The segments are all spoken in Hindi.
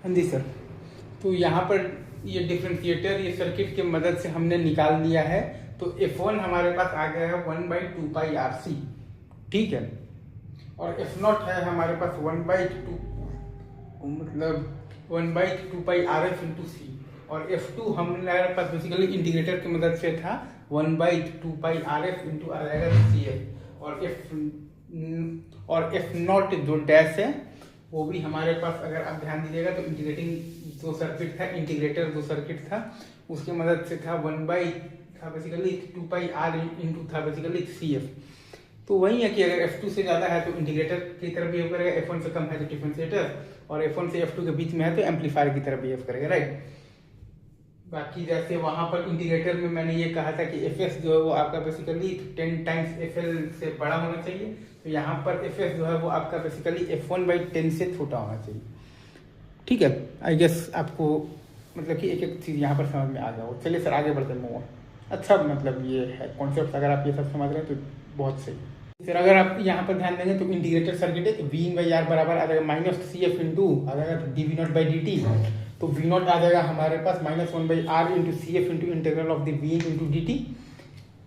हाँ जी सर। तो यहाँ पर ये डिफ्रेंशिएटर ये सर्किट की मदद से हमने निकाल लिया है। तो F1 हमारे पास आ गया है 1/2πRC, ठीक है। और F0 है हमारे पास 1/2, मतलब 1/2πRF इंटू सी। और F2 हमारे पास बेसिकली इंटीग्रेटर की मदद से था 1/2πRF इंटू आ जाएगा CF। और F0 जो डैश है वो भी हमारे पास, अगर आप ध्यान दीजिएगा तो इंटीग्रेटिंग जो सर्किट था, इंटीग्रेटर जो सर्किट था उसकी मदद से था 1 था बेसिकली 2πR इंटू था बेसिकली CF। तो वही है कि अगर F2 से ज़्यादा है तो इंटीग्रेटर की तरफ बिहेव करेगा, F1 से कम है तो डिफरेंशिएटर, और F1 से F2 के बीच में है तो एम्पलीफायर की तरफ बिहेव करेगा, राइट। बाकी जैसे वहां पर इंटीग्रेटर में मैंने ये कहा था कि Fs जो है वो आपका बेसिकली 10 टाइम्स Fl से बड़ा होना चाहिए, तो यहाँ पर Fs जो है वो आपका बेसिकली F1/10 से छोटा होना चाहिए, ठीक है। आई गेस आपको मतलब कि एक एक चीज़ यहाँ पर समझ में आ गया हो। चलिए सर आगे बढ़ते हैं मूव। अच्छा, मतलब ये है कॉन्सेप्ट, अगर आप ये सब समझ रहे हैं तो बहुत सही। फिर अगर आप यहाँ पर ध्यान देंगे तो इंटीग्रेटर सर्किट है, V/R बराबर आ जाएगा -CF इंटू आ जाएगा dV0/dt। तो V0 आ जाएगा हमारे पास -1/R into CF into integral of the V into dt।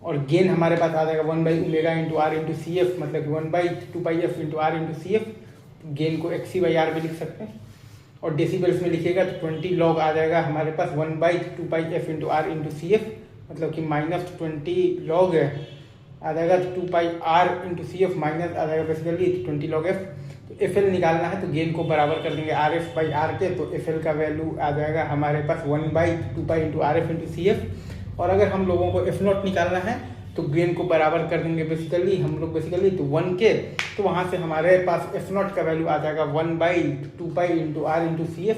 और गेन हमारे पास आ जाएगा 1/ω इंटू R इंटू CF, मतलब 1/2πF into R into CF। Gain को XC/R भी लिख सकते हैं। और डेसिबल्स में लिखिएगा तो 20 लॉग आ जाएगा हमारे पास 1/2πF into R into CF, मतलब कि -20 लॉग आ जाएगा 2πR इंटू CF माइनस आ जाएगा बेसिकली 20 लॉग F। तो FL निकालना है तो गेन को बराबर कर देंगे RF/R के, तो FL का वैल्यू आ जाएगा हमारे पास 1/2π इंटू RF इंटू CF। और अगर हम लोगों को F0 निकालना है तो गेन को बराबर कर देंगे बेसिकली हम लोग बेसिकली तो 1 के, तो वहाँ से हमारे पास F0 का वैल्यू आ जाएगा 1/2π इंटू R इंटू CF।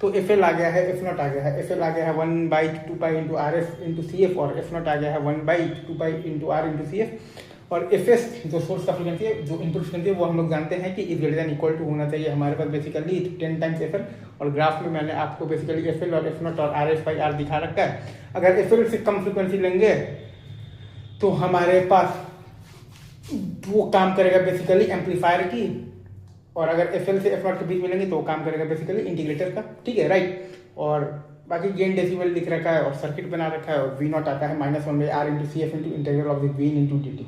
तो FL आ गया है, F0 आ गया है, FL आ गया है 1/2π इंटू RF इंटू CF, और F0 आ गया है 1/2π इंटू R इंटू CF। और FS जो सोर्स का फ्रीक्वेंसी है, जो इनपुट फ्रीक्वेंसी है, वो हम लोग जानते हैं कि is greater than equal to होना चाहिए हमारे पास बेसिकली 10 टाइम्स FL। और ग्राफ में मैंने आपको बेसिकली FL और F0 और RF/R दिखा रखा है। अगर FL से कम फ्रीक्वेंसी लेंगे तो हमारे पास वो काम करेगा बेसिकली एम्पलीफायर की, और अगर FL से F0 के बीच में लेंगे तो वो काम करेगा बेसिकली इंटीग्रेटर का, ठीक है, राइट। और बाकी गेन डेसिबल लिख रखा है और सर्किट बना रखा है, और V0 आता है -1/R into CF into integral of the V into dt।